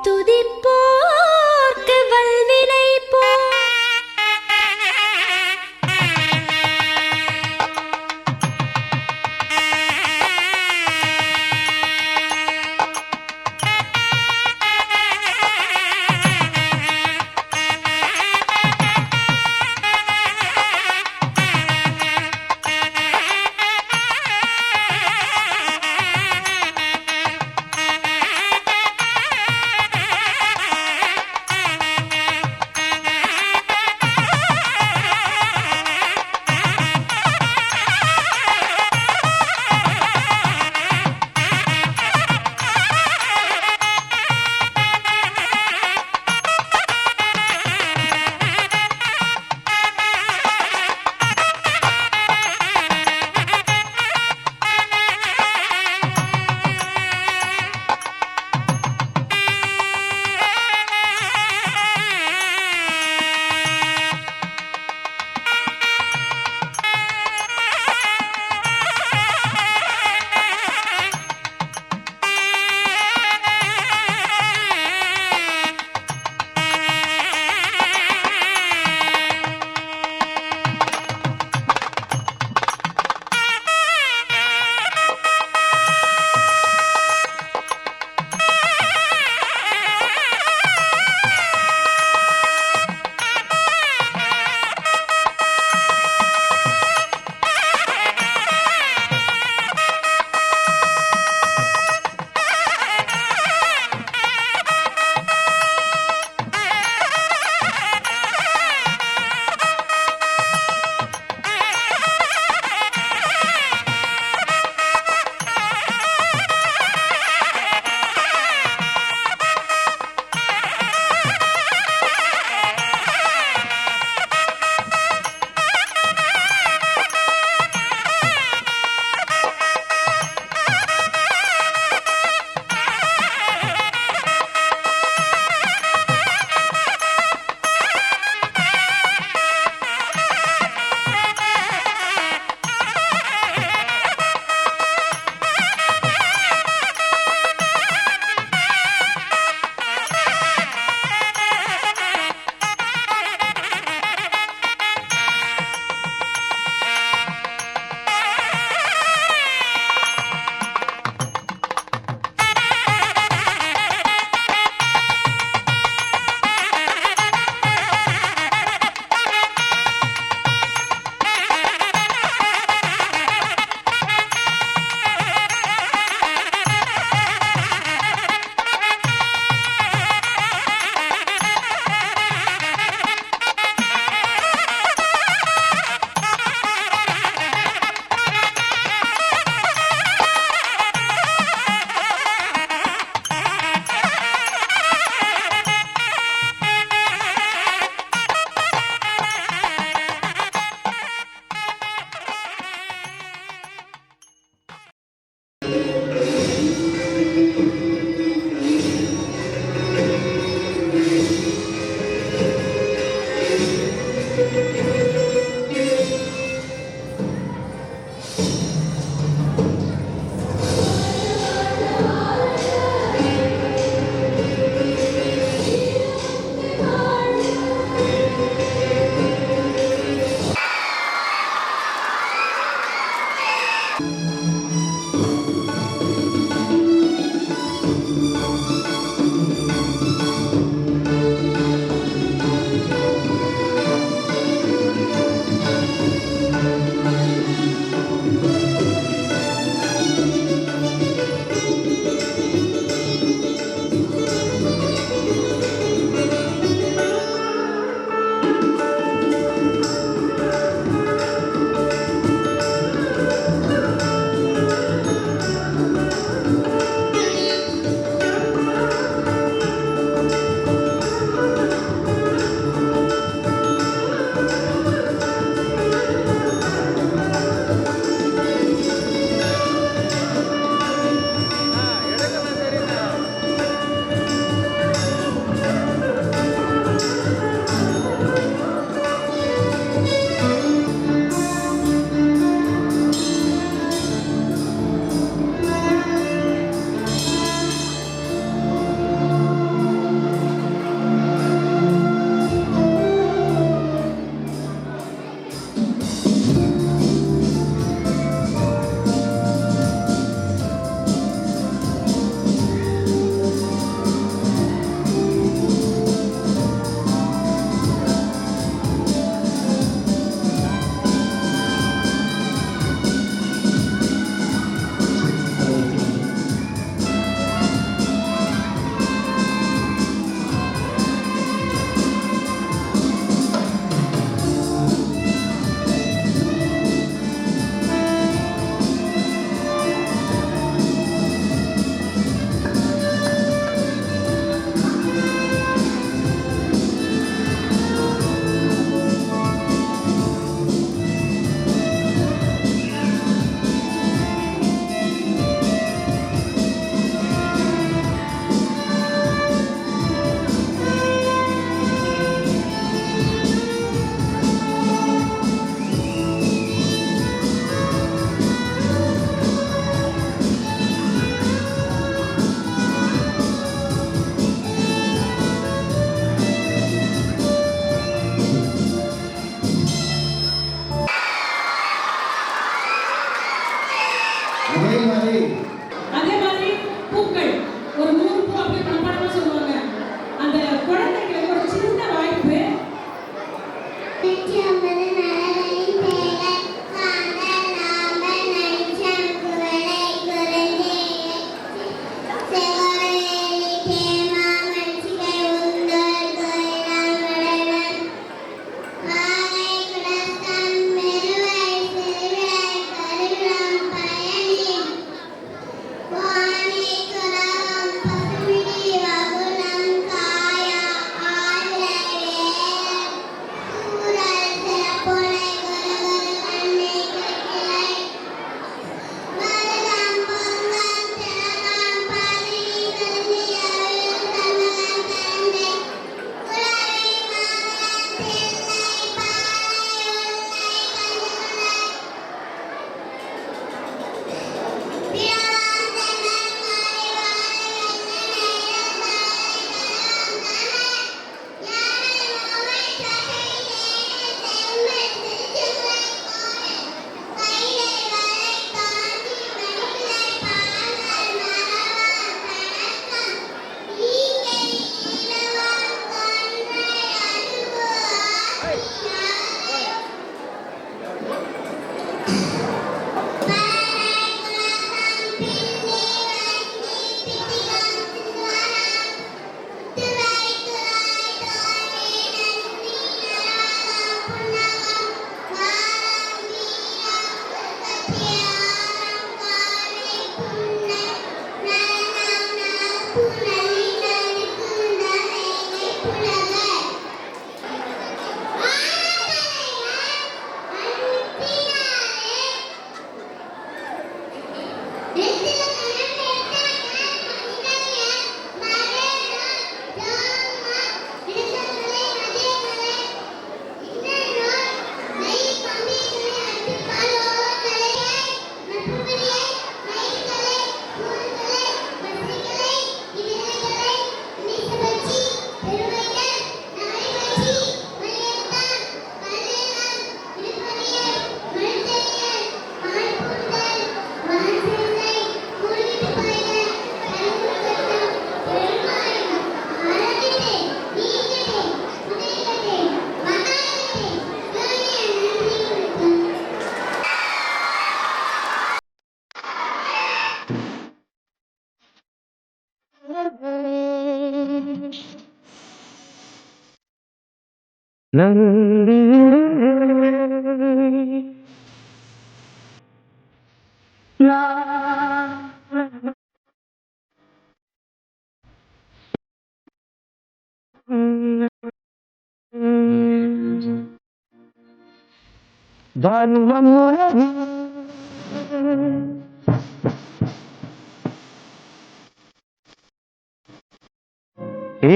துதிப்போர்க்கு வல்வினை போ நன்றி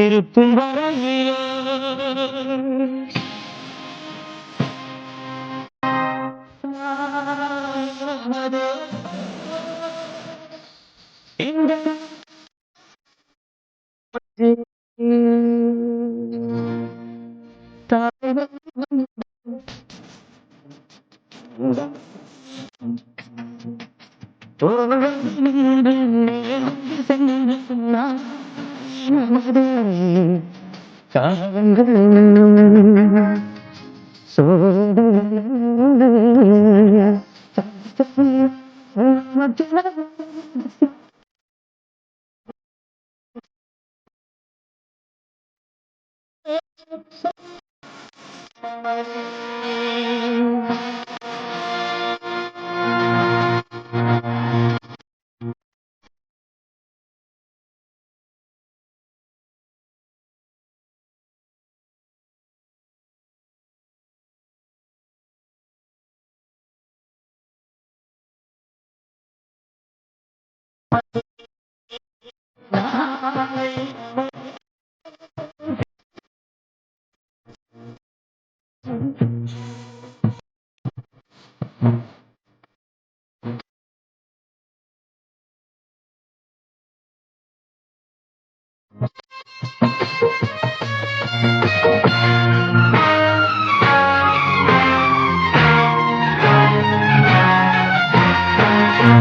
இருக்கும் வரையிலே இந்த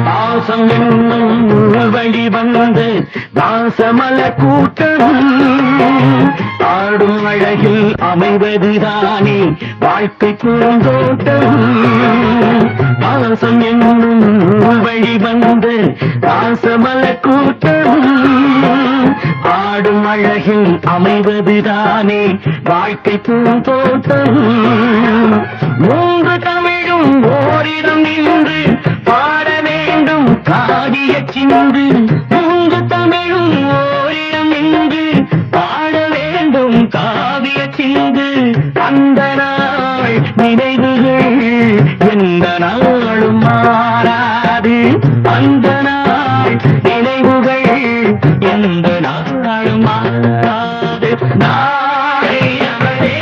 பாசம் என்னும் வழி வந்து தாசமல கூட்டம் ஆடும் அழகில் அமைவதுதானே வாழ்க்கை பூந்தோட்டம். பாசம் என்னும் வழி வந்து தாசமல கூட்டம் ஆடும் அழகில் அமைவதுதானே வாழ்க்கை பூந்தோட்டம். மூன்று தமிழும் ஓரிடம் நின்று பாட வேண்டும் காதிய சிந்து. மூன்று தமிழும் ஓரிடம் நின்று பாட வேண்டும் காவிய சிந்து. அந்த நாள் நினைவுகள் எந்த நாளும் மாறாது. அந்த நாள் நினைவுகள் எந்த நாளும் மாறாது. நாளை நமதே,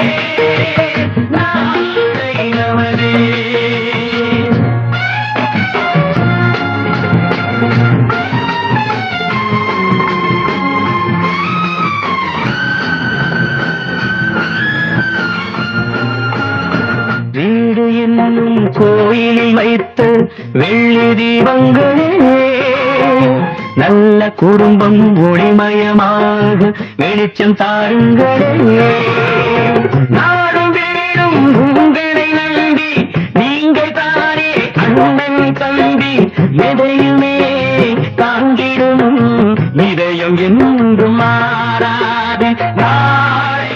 நாளை நமதே. வீடு என்னும் கோயிலில் வைத்த வெள்ளி தீபங்களே நல்ல குடும்பம் ஒளிமயமாக வெளிச்சம் தாருங்களே. நாடும் வீடும் உங்களை நம்பி நீங்கள் தானே அண்ணன் தம்பி. எதையுமே தாங்கிடும் இதயம் என்றும் மாறாது. நாளை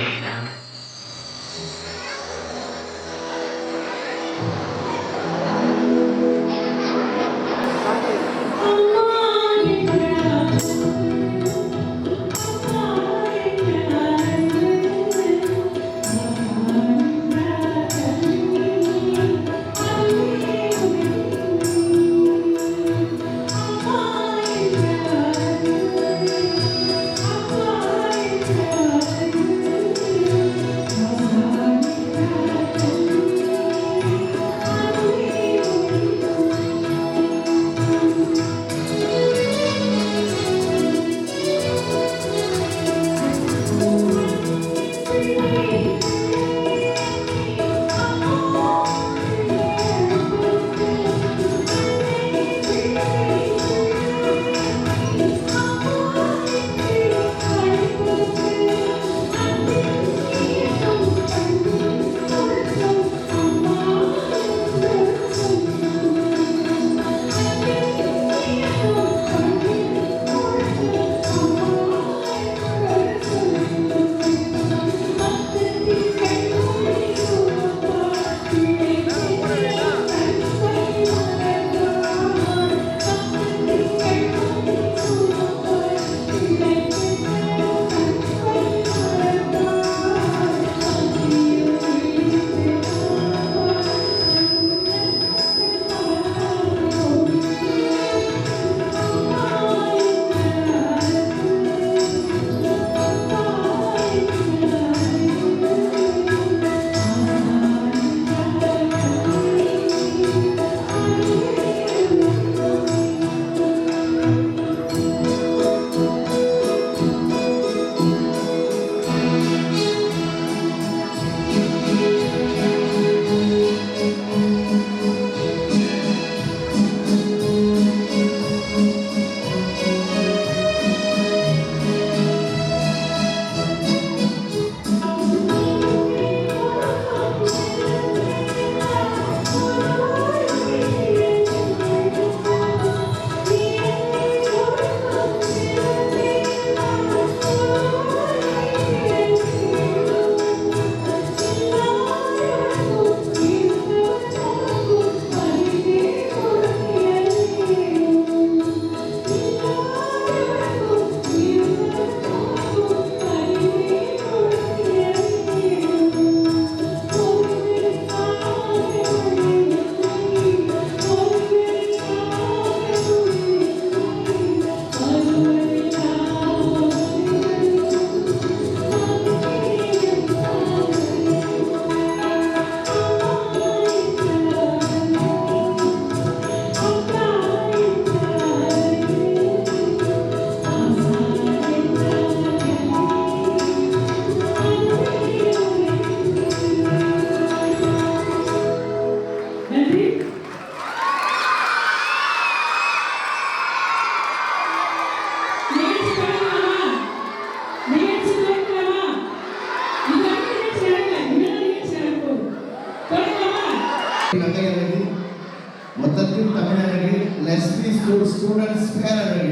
ஸ்டூடெண்ட்ஸ் பேரழகி.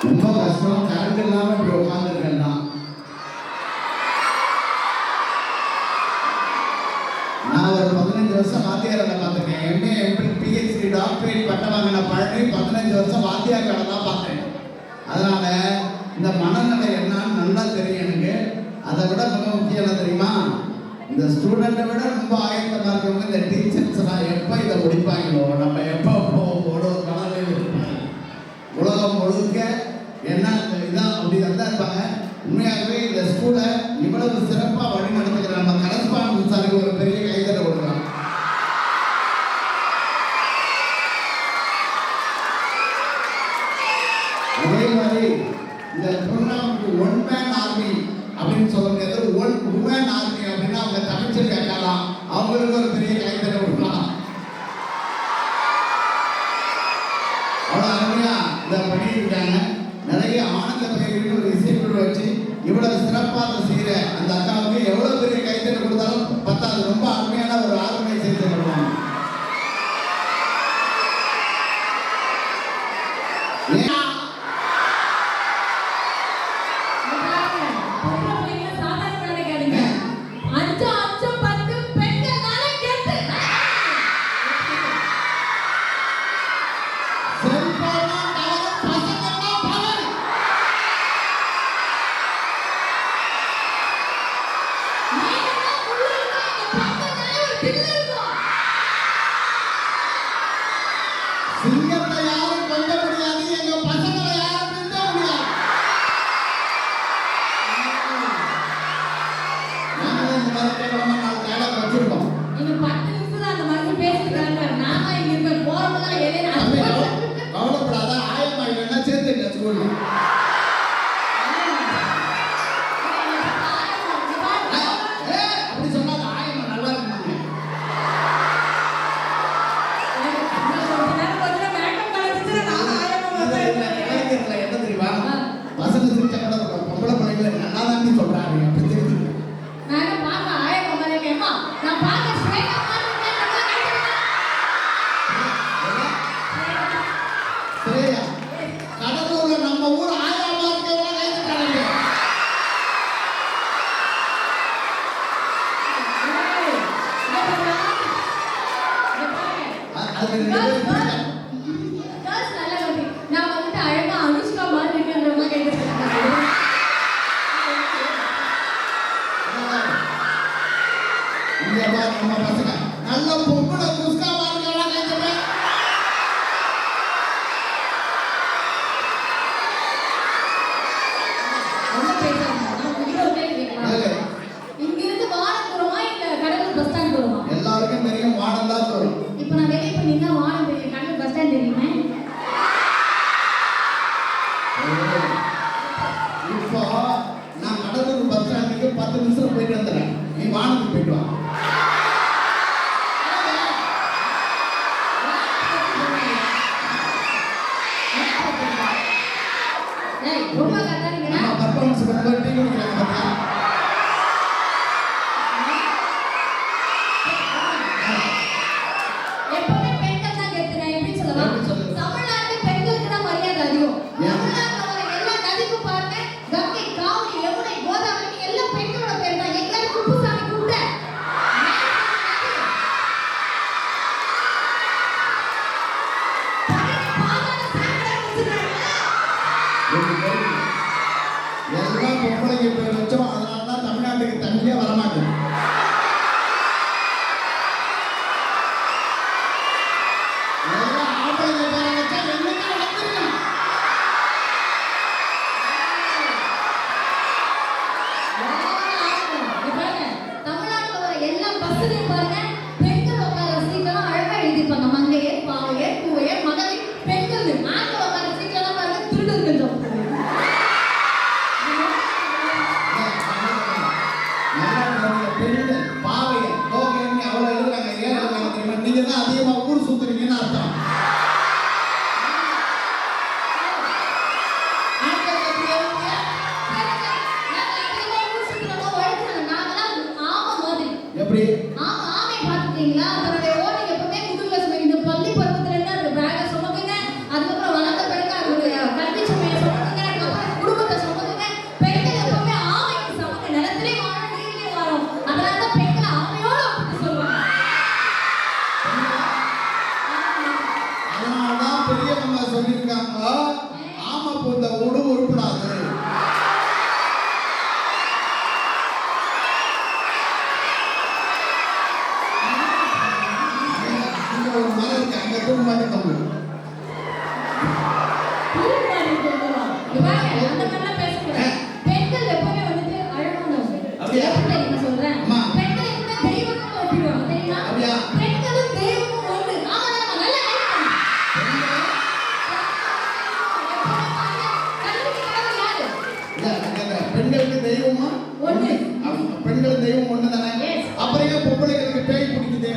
ரொம்ப கஷ்டம். கரண்ட் இல்லாம இப்படி உட்காந்துருக்கேன் தான். நான் ஒரு 15 வருஷம் வாத்தியார் வேலை பார்த்துருக்கேன். எம்ஏ எம்பில் பிஹெச்டி டாக்டரேட் பட்டம் வாங்கின பழனி 15 வருஷம் வாத்தியார் வேலை தான் பார்த்தேன். அதனால இந்த மனநிலை என்னன்னு நல்லா தெரியும் எனக்கு. அதை விட மிக முக்கியம் என்ன தெரியுமா, இந்த ஸ்டூடெண்ட்டை விட ரொம்ப ஆயத்தமாக இருக்கவங்க இந்த டீச்சர்ஸ்லாம் எப்போ இதை முடிப்பாங்களோ, நம்ம எப்போ ஒரு மனநிலையில் இருப்பாங்க. உலகம் முழுக்க என்ன இதான் அப்படி தான் இருப்பாங்க. உண்மையாகவே இந்த ஸ்கூலை இவ்வளவு சிறப்பாக வழி நடத்துகிற நம்ம கரஸ்பாண்டன்ட் சாருக்கு ஒரு பெரிய கைதட்டை கொடுக்கலாம். அதே மாதிரி இந்த ப்ரோக்ராமுக்கு ஒன் மேன் ஆர்மி அப்படின்னு சொல்ல முடியாது, ஒன் உமன் ஆர்மி அப்படின்னா அவங்க தமிழ்ச்சல் கேட்கலாம், அவங்களுக்கு ஒரு பெரிய கைதட்டை கொடுக்கலாம். அவ்வளோ அருமையா இதை பண்ணியிருக்காங்க. நிறைய ஆனந்த பயிர்கள் ஒரு இசைக்குழு வச்சு இவ்வளவு சிறப்பாக செய்கிற அந்த அக்காவுக்கு எவ்வளோ பெரிய கைத்தட்டை கொடுத்தாலும் பத்தாது. ரொம்ப அருமையான ஒரு ஆர்கனைசேஷன் பண்ணுவாங்க. சிங்கத்தை யாரும் கொல்ல முடியாது, எங்க பசங்களை யாரும் பிடிக்க முடியாது. நாங்க இந்த மாதிரி நாலு டைலாக் வச்சிருக்கோம். நீங்க 10 நிமிஷம் தான் அந்த மாதிரி பேசிட்டாங்க. நாம இங்க இருக்க போறதெல்லாம் எதேனா கவலைப்படாத, ஆயம்மா இல்லைன்னா சேர்த்துங்க ஸ்கூல்ல. அப்படி சொன்னாங்க ஆயம்மா நல்லா இருந்தாங்க. என்ன தெரியுமா, பசங்க சிரிச்சா கூட பொம்பளை பிள்ளைங்களை நல்லா தான் சொல்றாங்க. அப்படி தெரியுது. நான் பாக்க ஆயம்மா மாதிரி கேமா, நான் பாக்க ஸ்ரேயா மாதிரி ஸ்ரேயா கடலூர்ல நம்ம ஊர் ஆயம்மா இருக்கவங்க கைதுட்டாங்க. அது நான் வந்துட்டு அழகா அனுஷ்கா மாதிரி இருக்கிற மாதிரி கேட்டுருக்கேன். இங்க பாரு நம்ம பசங்க நல்ல பொம்பளை குஸ்கா மார்க்கெல்லாம் கைதுட்டே. இங்க இருந்து வானம் தூரமா இல்ல கடலூர் பஸ் ஸ்டாண்ட் தூரமா? எல்லாருக்கும் தெரியும் வானம் தான் தூரம். இப்போ நான் வெளியே போய் நின்னா வானம் தெரியும், கடலூர் பஸ் ஸ்டாண்ட் தெரியுமே. இப்போ நான் கடலூர் பஸ் ஸ்டாண்டுக்கு 10 நிமிஷம் போயிட்டு வந்துடுறேன். நீ வானத்துக்கு போயிட்டு வா. ரொம்ப கத்தாதீங்கன்னா பர்ஃபார்மன்ஸ் பண்ணும்போது டீ குடிக்கிறாங்க பார்த்தா. எப்படி ஆமை பார்த்துட்டீங்களா? அதனுடைய ஓட்டை எப்பவுமே முதுகுல சுமக்கும். இந்த பள்ளி பருவத்துல இருந்து அந்த பேக சுமக்குங்க. அதுக்கப்புறம் வளர்ந்த பிறகு அதனுடைய கல்வி சுமையை சுமக்குங்க. அதுக்கப்புறம் குடும்பத்தை சுமக்குங்க. பெண்கள் எப்பவுமே ஆமைக்கு சமங்க. நிலத்திலே வாழும், நீரிலே வாழும். அதனால தான் பெண்களை ஆமையோட ஒப்பிட்டு சொல்லுவாங்க. அதனாலதான் பெரியவங்க சொல்லியிருக்காங்க, ஆமை பூந்த ஊடு உருப்படாது. இங்க ஒரு மரம் இருக்கு, அங்க தூங்க மாட்டேன் தமிழ். தூர்வாரி சொல்லுவாங்க. இங்க பாருங்க, அந்த மாதிரிலாம் பேசக்கூடாது. பெண்கள் எப்பவுமே வந்துட்டு அழகானவங்க. அப்படியா? எப்படி தெரியுமா சொல்றேன்? அம்மா. பெண்கள் எப்பவுமே தெய்வத்தை ஒப்பிடுவாங்க. தெரியுமா? அப்படியா? பெண்களும் தெய்வமும் ஒன்று. ஆமா, நம்ம நல்லா நினைக்கணும். பெண்களுக்கு தெய்வமா ஒண்ணு. பெண்கள் தெய்வம் ஒண்ணு தானே. Yes. அப்புறம் ஏன் பொம்பளைகளுக்கு பேய் பிடிக்குது?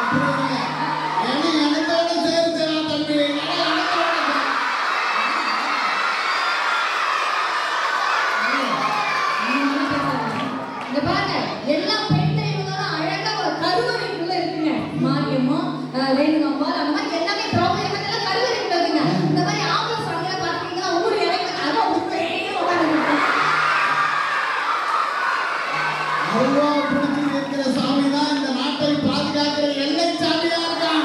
அப்புறம் என்ன எனக்கோட சேர்த்து தம்பி இந்த பாருங்க, எல்லா பெண் தெய்வங்களும் அழகா ஒரு கருவறைக்குள்ள இருக்குங்க. மாரியம்மோ, ரேணுகாம்பாள், அந்த மாதிரி எல்லாமே திரௌபதி அம்மன் எல்லாம் கருவறைக்குள்ள இருக்குங்க. இந்த மாதிரி ஆம்பளை சாமியை பார்த்தீங்கன்னா ஊர் இறங்கி அதான் உண்மையே உட்கார்ந்துருக்கு. அவ்வளோ பிடிச்சி இருக்கிற சாமி தான் இந்த நாட்டை பாதுகாக்கிற எல்லை சாமியா இருக்கான்.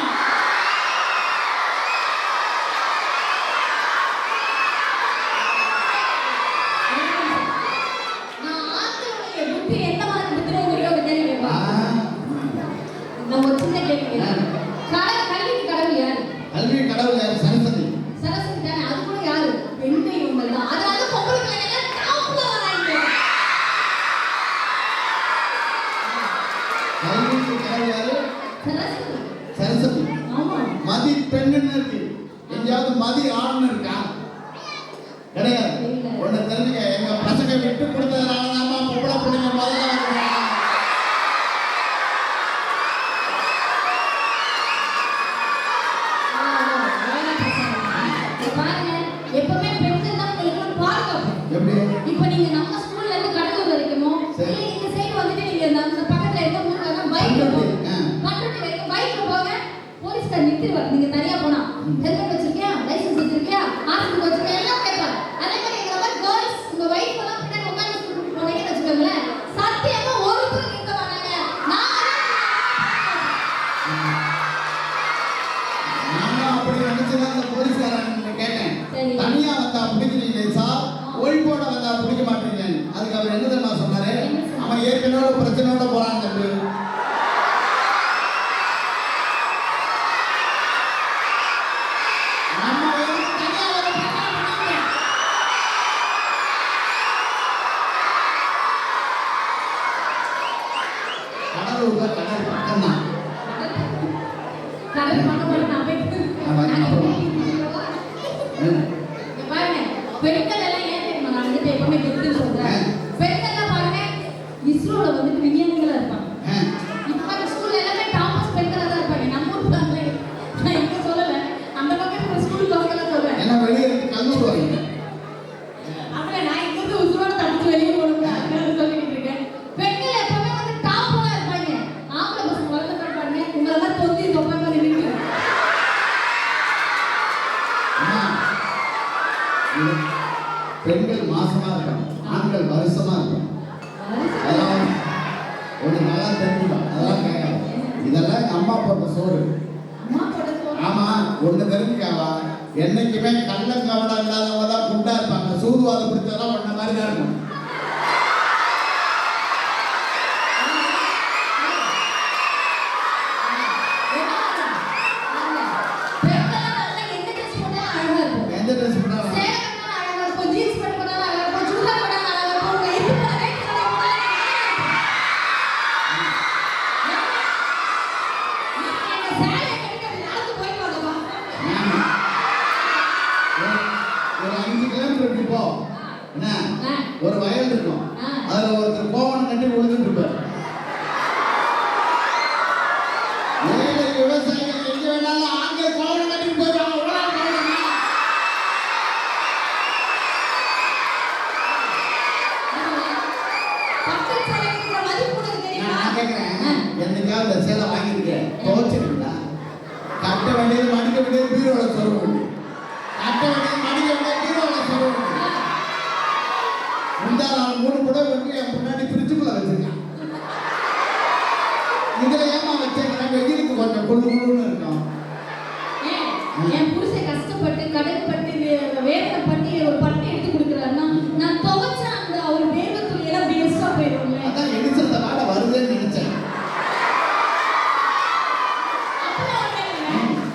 நான் ஆண்களுடைய புத்தி எந்த மாதிரி புத்திரோ உங்களுக்கு தெரியுமா? நான் ஒரு சின்ன கேள்வி கேட்கிறேன். கல்விக்கு கடவுள் யாரு? கல்வி கடவுள் யார்? சரஸ்வதி. சரஸ்வதி தானே. அது கூட யாரு? பெண் தெய்வங்கள் தான். அதனால பொம்பளை பிள்ளைங்க டாப்ல வராங்க. கல்விக்கு கடவுள் யாரு? சரஸ்வதி. சரஸ்வதி. ஆமா. மதி பெண்ணுன்னு இருக்கு, எங்கேயாவது மதி ஆண்னு இருக்கா? கிடையாது. இல்ல. ஒண்ணு தெரிஞ்சுக்க, எங்க பசங்க விட்டு கொடுத்ததுனால தான் பொம்பளை பிள்ளைங்க முதல்ல வருவாங்க. பாருங்க, எப்பவுமே பெண்கள் தான் உங்களுக்கு பாதுகாப்பு. எப்படி? இப்போ நீங்க நம்ம ஸ்கூல்ல இருந்து கடலூர் வரைக்குமோ சரி. இல்ல இந்த சைடு வந்துட்டு நீங்க இந்த பக்கத்துல இருக்க ஊர்ல பைக்ல போங்க. பண்ருட்டி வரைக்கும் பைக்ல போங்க. போலீஸ்கார் நிறுத்திடுவார். நீங்க தனியா போனா ஹெல்மெட் வச்சிருக்கியா, லைசென்ஸ் வச்சிருக்கியா, ஆர்சி வச்சிருக்கியா எல்லாம் கேட்பார். அதே மாதிரி எங்க மாதிரி கேர்ள்ஸ் உங்க வைஃப் எல்லாம் பின்னாடி உட்கார்ந்து கூட்டிட்டு போனீங்கன்னு வச்சுக்கோங்களேன், சத்தியமா ஒருத்தரும் நிற்க மாட்டாங்க. நானும் அப்படி நினைச்சுதான் அந்த போலீஸ்காரன் கேட்டேன். சரி. தனியா வந்தா பிடிக்கிறீங்க சார், ஒழிப்போட வந்தா பிடிக்க மாட்டீங்க. அதுக்கு அவர் என்ன தெரியுமா சொன்னாரு? என்ன சொன்னாரு? அவன் ஏற்கனவே ஒரு பிரச்சனையோட போறான் தம்பி. நம்ம வந்து தனியா வர பிரச்சனை பண்ணாங்க. கடலூர்ல கடல் பக்கம் தான். கடல் பண்ண மாட்டேன் நான் போயிட்டு. ஆமா, அப்புறம். இங்க பாருங்க, பெண்கள் எல்லாம் ஏன் தெரியுமா நான் வந்துட்டு எப்பவுமே கெத்துன்னு சொல்றேன். பெண்கள் எல்லாம் பாருங்க இஸ்ரோல வந்துட்டு விஞ்ஞானிகளா இருப்பாங்க. இப்ப பாருங்க ஸ்கூல்ல எல்லாமே டாப்பர்ஸ் பெண்களா தான் இருப்பாங்க. நம்ம ஊர்ல நான் இங்க சொல்லல, அந்த பக்கம் ஸ்கூல் பசங்கள சொல்றேன். ஏன்னா வெளியே இருந்து கல்லூடுவாங்க. அப்ப நான் இங்க இருந்து உசுரோட தப்பிச்சு வெளியே போகணும் அதுக்காக சொல்லிட்டு இருக்கேன். பெண்கள் எப்பவுமே வந்து டாப்பரா இருப்பாங்க. ஆம்பளை பசங்க வளர்ந்து பாருங்க, உங்களெல்லாம் தொந்தி தொப்பை மாதிரி நிற்கும். அம்மா, பெண்கள் மாசமா இருக்காங்க, ஆண்கள் வருஷமா இருக்காங்க. அதெல்லாம் ஒண்ணு நல்லா தெரிஞ்சுக்கலாம். அதெல்லாம் கேட்கலாம். இதெல்லாம் எங்க அம்மா போட்ட சோறு. அம்மா போட சொல்றேன். ஆமா, ஒண்ணு தெரிஞ்சுக்காவா, என்னைக்குமே கள்ளக்கவடம் இல்லாதவங்க தான் குண்டா இருப்பாங்க. சூதுவாதம் பிடிச்சதெல்லாம் பண்ண மாதிரி தான் இருக்கும். எந்த ட்ரெஸ் பண்ணாலும் ஒரு 5 கிலோமீட்டர் இப்படி போ, என்ன ஒரு வயல் இருக்கும், அதுல ஒருத்தர் கோவணம் கட்டி விழுந்துட்டு இருப்பார். அந்த சேலை வாங்கியிருக்கேன் துவைச்சிருக்கா கட்ட வேண்டியது மடிக்க வேண்டியது பீரோல சொல்ல முடியும் கட்ட வேண்டியது மடிக்க வேண்டியது பீரோல சொல்ல முடியும் முந்தா நாள் 3 புடவை வந்து என் முன்னாடி பிரிட்ஜுக்குள்ள வச்சிருக்கேன் இதுல ஏமா வச்சேன் வெயிலுக்கு கொஞ்சம் குழுன்னு இருக்கும் என் புருஷன் கஷ்டப்பட்டு கடன்பட்டு வேதனைப்பட்டு ஒரு பட்டு எடுத்து கொடுக்குறாருன்னா நான் துவைச்ச அந்த அவர் வேர்வை துணி எல்லாம் வேஸ்டா போயிடும்ல. அதான் எடிச்சத வாட வருதுன்னு நினைச்சேன்.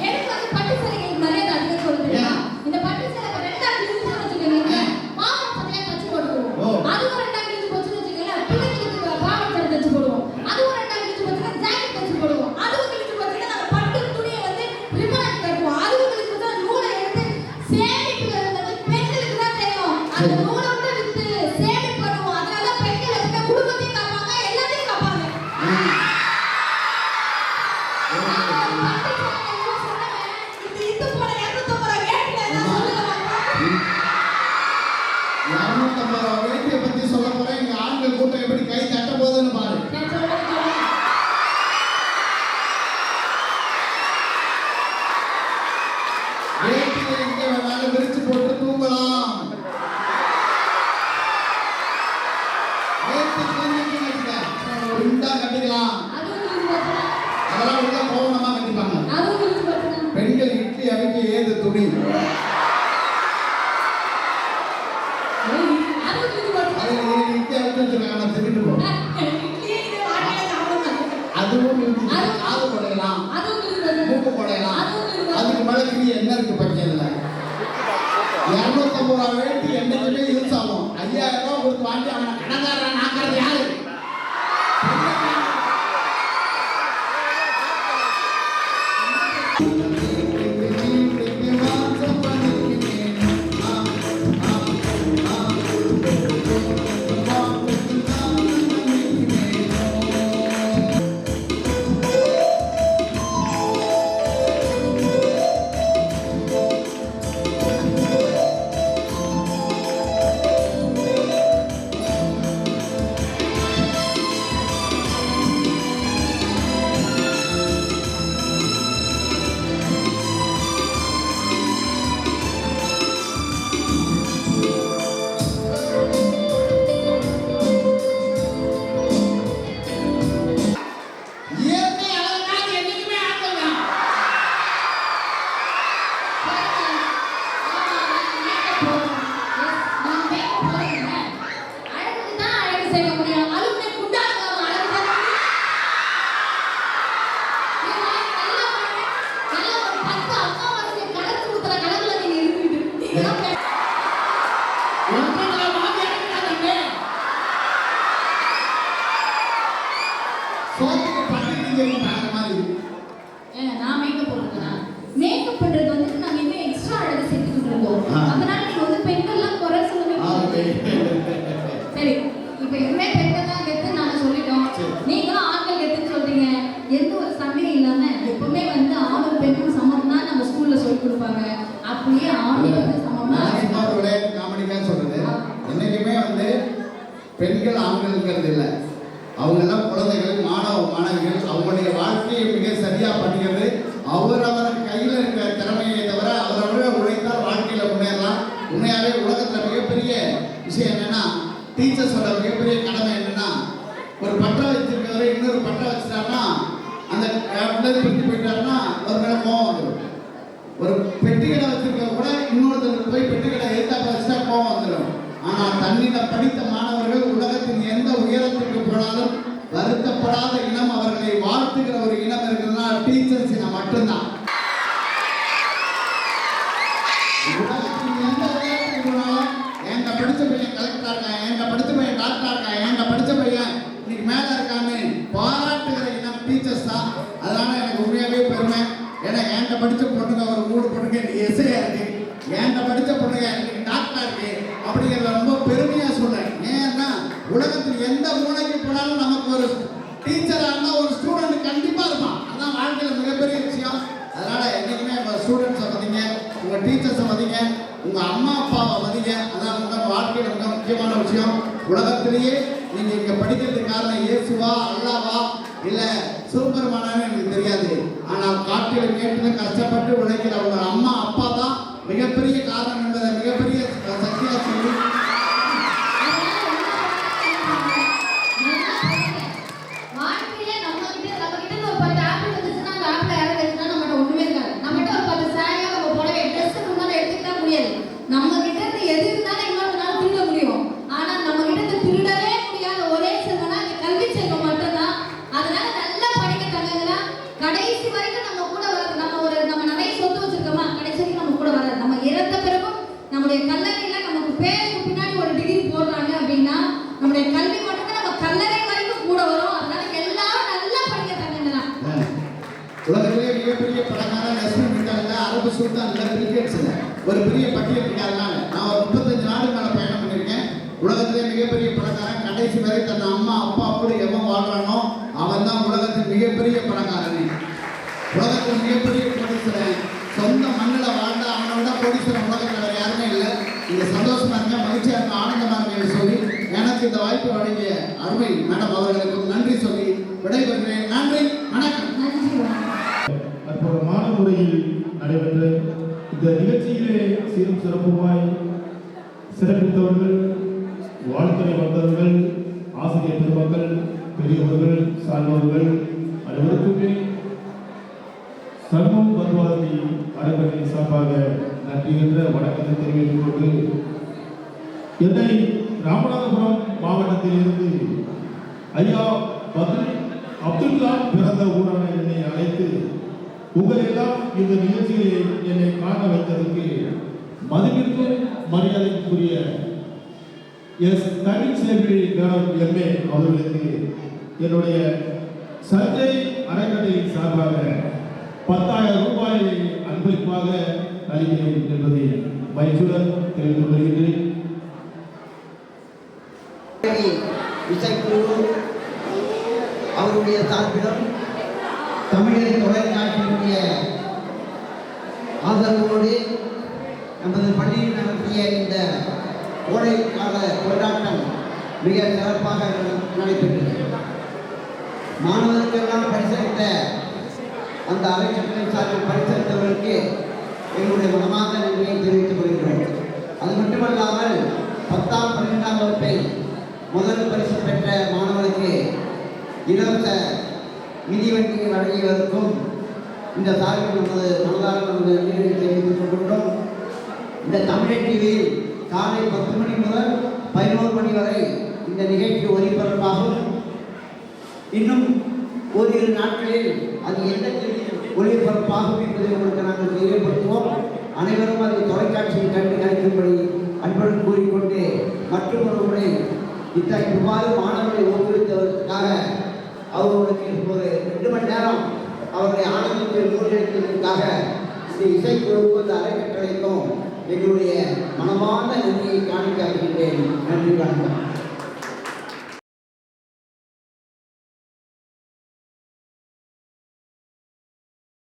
எனக்கு வந்து பட்டு சேலைகளுக்கு மரியாதை அதிகம் கொடுக்குறேன். இந்த பட்டு சேலை ரெண்டா கிழிஞ்சு வச்சுக்கோங்க. மாமா சட்டையா தச்சு போடுவோம். அதுவும் ரெண்டா கிழிஞ்சு போச்சுன்னு வச்சுக்கோங்க. பிள்ளைங்களுக்கு பாவாடை சட்டை தச்சு போடுவோம். அதுவும் ரெண்டா கிழிஞ்சு போச்சுன்னா ஜாக்கெட் தச்சு போடுவோம். அதுவும் கிழிஞ்சு போச்சுன்னா நம்ம பட்டு துணியை வந்து ரிப்பன் கட்டுவோம். அதுவும் கிழிஞ்சு போச்சுன்னா நூலை எடுத்து சேமிப்பு வந்து பெண்களுக்கு தான் தெரியும். அந்த நூலை விட்டு வித்து சேமிப்பு பண்ணுவோம். அதனால பெண்கள் எப்பவுமே குடும்பத்தையும் காப்பாங்க, எல்லாத்தையும் காப்பாங்க. வேட்டியை பத்தி சொல்ல போறேன். இங்க ஆண்கள் கூட்டம் எப்படி கை தட்ட போகுதுன்னு பாரு. வேட்டியை எங்க வேணாலும் விரிச்சு போட்டு தூங்கலாம். வேட்டி கிழிஞ்சிட்டு உண்டா கட்டிக்கலாம். அதெல்லாம் உள்ள கோவணமா கட்டிப்பாங்க. பெண்கள் இட்லி அவிக்க ஏது துணி காது போடலாம், மூக்கு போடலாம். அதுக்கு மேல கிளி என்ன இருக்கு பட்சத்துல 250 ரூபா வேட்டி என்னைக்குமே யூஸ் ஆகும். 5000 ரூபாய் கொடுத்து வாங்கி அவனை கணக்காரன் நாக்கிறது யாரு? மேக்கப் பண்றது வந்து நாங்க இன்னும் எக்ஸ்ட்ரா அழகு சேர்த்துக்கிட்டு இருந்தோம். அதனால நீங்க வந்து பெண்கள்லாம் குறை சொல்லுவீங்க. சரி, இப்போ இதுவே பெண்கள் தான் கெத்து நாங்க சொல்லிட்டோம். நீங்களும் ஆண்கள் கெத்துன்னு சொல்றீங்க. எந்த ஒரு சமயம் இல்லாம எப்பவுமே வந்து ஆணும் பெண்ணும் சமம் தான் நம்ம ஸ்கூல்ல சொல்லி கொடுப்பாங்க. அப்படியே ஆணும் பெண்ணும் சமம்னா விளையாட்டு காமெடிக்காக சொல்றது என்னைக்குமே வந்து பெண்கள் ஆண்கள்ங்கிறது இல்லை. அவங்க எல்லாம் குழந்தைகள், மாணவ மாணவிகள். அவங்களுடைய வாழ்க்கையை மிக சரியா பண்ணிக்கிறது அவரவர் கையில் இருக்கிற திறமையை தவிர அவரவரை உழைத்தால் வாழ்க்கையில முன்னேறலாம். உண்மையாவே உலகத்துல மிகப்பெரிய விஷயம் என்னன்னா, டீச்சர்ஸோட மிகப்பெரிய கடமை என்னன்னா, ஒரு பட்டை வச்சிருக்கவரை இன்னொரு பட்டை வச்சுட்டாருன்னா அந்த பிடித்து போயிட்டாருன்னா ஒரு மேல கோவம் வந்துடும். ஒரு பெட்டிக்கடை வச்சிருக்க கூட இன்னொருத்தருக்கு போய் பெட்டிக்கடை எதிர்த்தாப்ப வச்சுட்டா கோவம் வந்துடும். ஆனா தன்னில படித்த மாணவர்கள் உலகத்தின் எந்த உயரத்திற்கு போனாலும் வருத்தப்படாத இனம், அவர்களை வாழ்த்துகிற ஒரு இனம் இருக்குதுன்னா டீச்சர்ஸ் இனம் மட்டும்தான். உலகத்தின் எந்த உயரத்துக்கு போனாலும் எங்க படிச்ச பையன் கலெக்டரா இருக்கான், எங்க படிச்ச பையன் டாக்டரா இருக்கான், எங்க படிச்ச பையன் இன்னைக்கு மேல இருக்கான்னு பாராட்டுகிற இனம் டீச்சர்ஸ் தான். அதனால எனக்கு உண்மையாவே பெருமை. ஏன்னா என்கிட்ட படிச்ச பொண்ணுங்க ஒரு 3 பொண்ணுங்க இன்னைக்கு எஸ்ஐயா இருக்கு, என்கிட்ட படிச்ச பொண்ணுங்க இன்னைக்கு டாக்டரா இருக்கு. அப்படிங்கிறத ரொம்ப பெருமையா சொல்றேன். ஏன்னா உலகத்தில் எந்த மூலைக்கு போனாலும் நமக்கு ஒரு டீச்சரா இருந்தா ஒரு ஸ்டூடெண்ட் கண்டிப்பா இருப்பான். அதான் வாழ்க்கையில மிகப்பெரிய விஷயம். அதனால என்னைக்குமே உங்க ஸ்டூடெண்ட்ஸை மதிங்க, உங்க டீச்சர்ஸை மதிங்க, உங்க அம்மா அப்பாவை மதிங்க. அதான் உங்க வாழ்க்கையில மிக முக்கியமான விஷயம். உலகத்திலேயே நீங்க இங்க படிக்கிறதுக்கு காரணம் இயேசுவா, அல்லாவா, இல்ல சூப்பர்மானான்னு எனக்கு தெரியாது. ஆனால் காட்டில் கேட்டு கஷ்டப்பட்டு உழைக்கிற உங்க அம்மா அப்பா தான் மிகப்பெரிய காரணம் என்பதை மிகப்பெரிய சக்தியா சொல்லி வாழ்க்கையில நம்ம கிட்ட ஒரு 10 ஆப்பிள் வந்துச்சுன்னா அந்த ஆப்பிள் யாராவது எடுத்துனா நம்மகிட்ட ஒண்ணுமே இருக்காது. நம்மகிட்ட ஒரு 10 சாரியா நம்ம புடவை ட்ரெஸ் முன்னால எடுத்துக்கிட்டா முடியாது. நம்ம கிட்ட இருந்து எது இருந்தாலும் இன்னொருத்தனால திருட முடியும். ஆனா நம்ம கிட்ட இருந்து திருடவே முடியாத ஒரே செல்வனா இந்த கல்வி செல்வம் மட்டும்தான். அதனால நல்லா படிக்க தங்கங்களா. கடைசி வரைக்கும் நம்ம கூட வர நம்ம நிறைய சொத்து வச்சிருக்கோமா, கடைசி வரைக்கும் நம்ம கூட வராது. நம்ம இறந்த பிறகும் நம்முடைய கல்லறையில நமக்கு பேருக்கு பின்னாடி ஒரு டிகிரி போடுறாங்க அப்படின்னா நம்முடைய கல்வி மட்டும் நம்ம கல்லறை வரைக்கும் கூட வரும். அதனால எல்லாரும் நல்லா படிக்க தங்கங்களா. உலகத்திலே மிகப்பெரிய பணக்காரன் நெஸ்மின் இருக்காங்க, அரபு சுல்தான் இல்ல, பில்கேட்ஸ் இல்ல, ஒரு பெரிய பட்டியல் இருக்காங்க. நான் ஒரு 35 நாடு மேல பயணம் பண்ணியிருக்கேன். உலகத்திலே மிகப்பெரிய பணக்காரன் கடைசி வரை தன் அம்மா அப்பா கூட எவன் வாழ்றானோ அவன் தான் உலகத்தின் மிகப்பெரிய பணக்காரன். உலகத்தில் மிகப்பெரிய கோடீஸ்வரன் சொந்த மண்ணில் வாழ்ந்தா அவனை விட கோடீஸ்வரன் உலகத்தில் வேற யாருமே இல்லை. நீங்க சந்தோஷமா இருங்க, மகிழ்ச்சியா இருங்க, ஆனந்தமா இருங்க சொல்லி எனக்கு இந்த வாய்ப்பு வழங்கிய அருமை மேடம் அவர்களுக்கும் நன்றி சொல்லி விடைபெறுகிறேன். நன்றி, வணக்கம். அற்புதமான முறையில் நடைபெற்ற இந்த நிகழ்ச்சியிலே சீரும் சிறப்புமாய் சிறப்பித்தவர்கள், வாழ்த்துறை வந்தவர்கள், ஆசிரியர் பெருமக்கள், பெரியவர்கள், சார்ந்தவர்கள் அனைவருக்குமே சர்வம் பர்வாதி அறக்கட்டளை சார்பாக நன்றி என்ற வணக்கத்தை தெரிவித்துக் கொண்டு என்னை ராமநாதபுரம் மாவட்டத்திலிருந்து ஐயா அப்துல் கலாம் பிறந்த ஊரான என்னை அழைத்து உங்களை எல்லாம் இந்த நிகழ்ச்சியை என்னை காண வைத்ததற்கு மதிப்பிற்கும் மரியாதைக்குரிய எஸ் தமிழ்செல்வி மேடம் எம்ஏ அவர்களுக்கு என்னுடைய சஞ்சய் அறக்கட்டளை சார்பாக 10,000 ரூபாயை அன்பளிப்பாக அளிக்கிறேன் என்பதை மகிழ்ச்சியுடன் தெரிவித்துக் கொள்கின்றேன். இசைக்குழு அவருடைய சார்பிலும் தமிழர் தொலைக்காட்சியினுடைய ஆதரவோடு நமது பள்ளியில் நடத்திய இந்த கோடைக்கால கொண்டாட்டம் மிக சிறப்பாக நடைபெற்றது. மாணவர்களுக்கெல்லாம் பரிசளித்த அந்த அறக்கட்டளை சார்பில் பரிசளித்தவர்களுக்கு எங்களுடைய மனமார்ந்த நன்றியை தெரிவித்துக் கொள்கிறோம். அது மட்டுமல்லாமல் 10ஆம் 12ஆம் வகுப்பை முதல் பரிசு பெற்ற மாணவர்களுக்கு இலவச மிதிவண்டியை வழங்கியதற்கும் இந்த சார்பில் நமது மனதார நமது நன்றியை தெரிவித்துக் கொள்கின்றோம். இந்த தமிழ் டிவியில் காலை 10 மணி முதல் 11 மணி வரை இந்த நிகழ்ச்சி ஒளிபரப்பாகும். இன்னும் ஓரிரு நாட்களில் அது எந்த ஒளிபரப்பாகும் என்பதை உங்களுக்கு நாங்கள் தெரியப்படுத்துவோம். அனைவரும் அதை தொலைக்காட்சியில் கண்டு கணிக்கும்படி அன்புடன் கூறிக்கொண்டு மற்றொரு முறை இவ்வாறு மாணவர்களை ஊக்குவித்ததற்காக அவர்களுக்கு ஒரு 2 மணி நேரம் அவர்களை ஆனந்தத்தில் மூழ்கடித்ததற்காக இந்த இசைக்குழுவுக்கும் இந்த அறக்கட்டளைக்கும் எங்களுடைய மனமார்ந்த நன்றியை காணிக்க